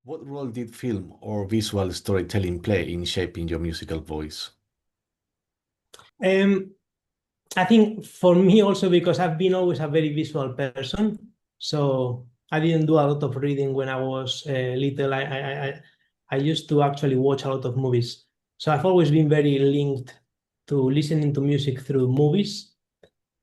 What role did film or visual storytelling play in shaping your musical voice? Um, I think for me also because I've been always a very visual person, so I didn't do a lot of reading when I was little. I used to actually watch a lot of movies, so I've always been very linked to listening to music through movies,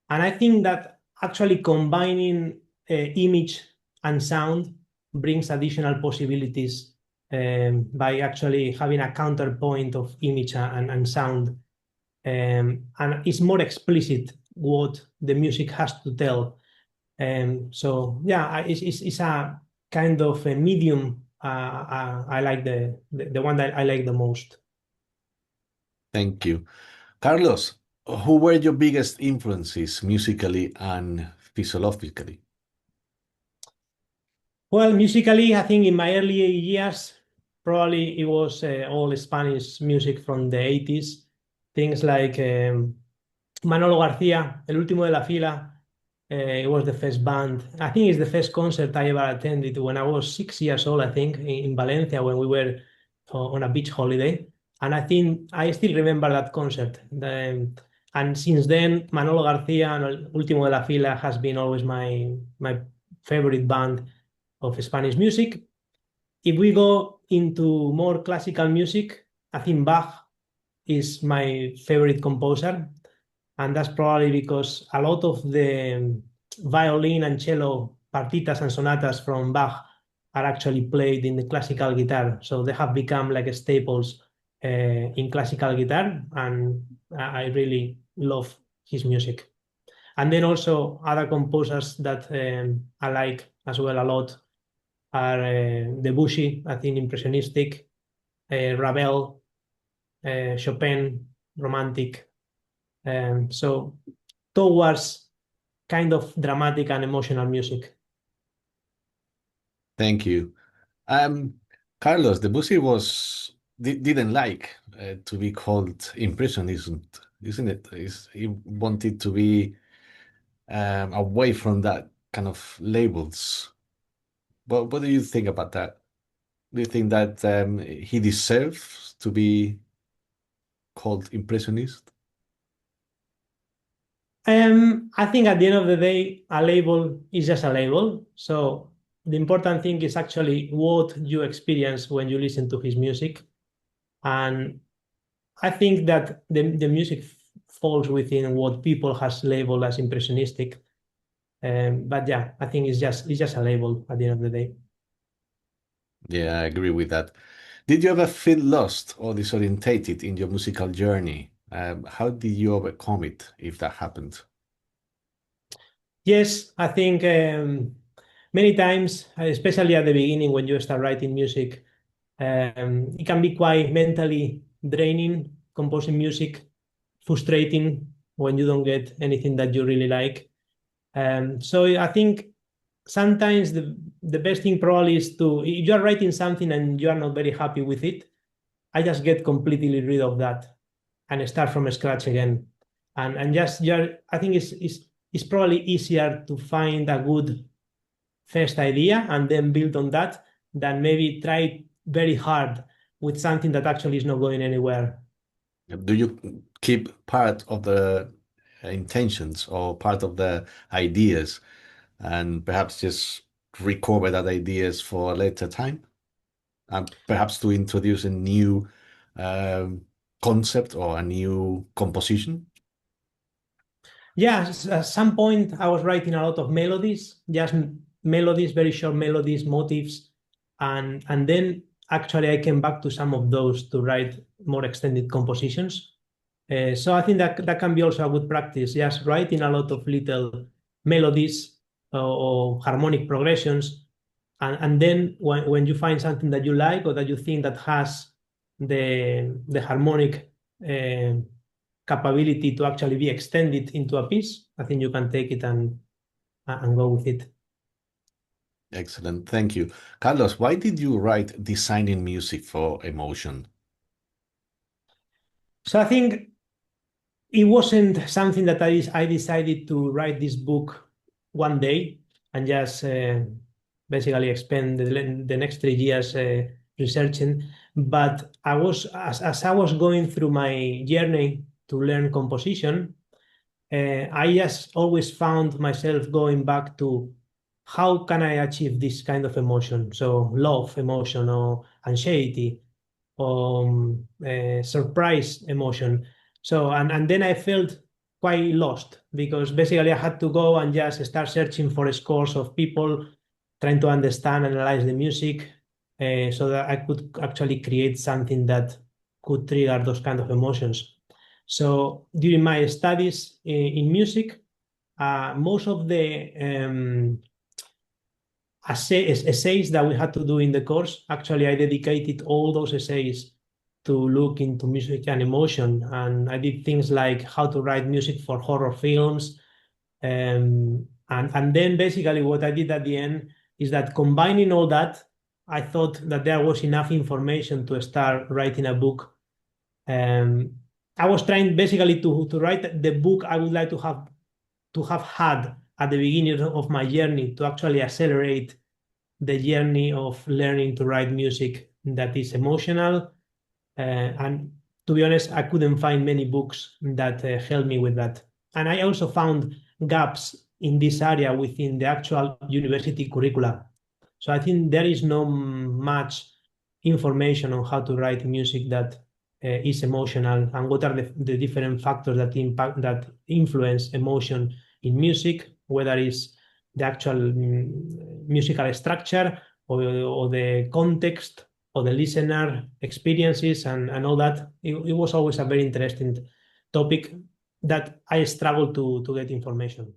and I think that actually combining image and sound brings additional possibilities by actually having a counterpoint of image and sound and it's more explicit what the music has to tell. So yeah, it's a kind of a medium. I like the one that I like the most. Thank you. Carlos, who were your biggest influences musically and physiologically? Well, musically, I think in my early years, probably it was all Spanish music from the 80s. Things like Manolo García, El Último de la Fila. It was the first band. I think it's the first concert I ever attended when I was 6 years old, I think, in Valencia when we were on a beach holiday. And I think I still remember that concert. And since then, Manolo García and El Último de la Fila has been always my favorite band of Spanish music. If we go into more classical music, I think Bach is my favorite composer, and that's probably because a lot of the violin and cello partitas and sonatas from Bach are actually played in the classical guitar, so they have become like staples in classical guitar, and I really love his music. And then also other composers that I like as well a lot are Debussy, I think impressionistic, Ravel, Chopin, romantic. So towards kind of dramatic and emotional music. Thank you. Um, Carlos, Debussy didn't like to be called impressionism, isn't it? He wanted to be away from that kind of labels. But what do you think about that? Do you think that he deserves to be called impressionist? I think at the end of the day, a label is just a label. So the important thing is actually what you experience when you listen to his music. And I think that the music falls within what people has labeled as impressionistic. But yeah, I think it's just a label at the end of the day. Yeah, I agree with that. Did you ever feel lost or disorientated in your musical journey? How did you overcome it if that happened? Yes, I think many times, especially at the beginning when you start writing music, it can be quite mentally draining, composing music, frustrating when you don't get anything that you really like. So I think sometimes the best thing probably is to, if you are writing something and you are not very happy with it, I just get completely rid of that and start from scratch again. And just I think it's probably easier to find a good first idea and then build on that than maybe try very hard with something that actually is not going anywhere. Do you keep part of the intentions or part of the ideas and perhaps just recover that ideas for a later time? And perhaps to introduce a new um, concept or a new composition? Yeah, at some point I was writing a lot of melodies, just melodies, very short melodies, motifs, and then actually I came back to some of those to write more extended compositions. So I think that can be also a good practice, just writing a lot of little melodies or harmonic progressions, and then when you find something that you like or that you think that has the harmonic uh, capability to actually be extended into a piece, I think you can take it and go with it. Excellent. Thank you. Carlos, why did you write designing music for emotion? So I think it wasn't something that I decided to write this book one day and just basically spend the next 3 years researching. But as I was going through my journey to learn composition, I just always found myself going back to how can I achieve this kind of emotion? So love emotion or anxiety or surprise emotion. So and then I felt quite lost because basically I had to go and just start searching for scores of people trying to understand, analyze the music, so that I could actually create something that could trigger those kind of emotions. So during my studies in music, most of the essays that we had to do in the course, actually, I dedicated all those essays to look into music and emotion. And I did things like how to write music for horror films. And then basically what I did at the end is that combining all that, I thought that there was enough information to start writing a book. um, I was trying basically to write the book I would like to have had at the beginning of my journey to actually accelerate the journey of learning to write music that is emotional. And to be honest, I couldn't find many books that helped me with that. And I also found gaps in this area within the actual university curricula. So I think there is no much information on how to write music that is emotional and what are the different factors that impact that influence emotion in music, whether it's the actual musical structure or the context or the listener experiences and all that. It was always a very interesting topic that I struggled to get information.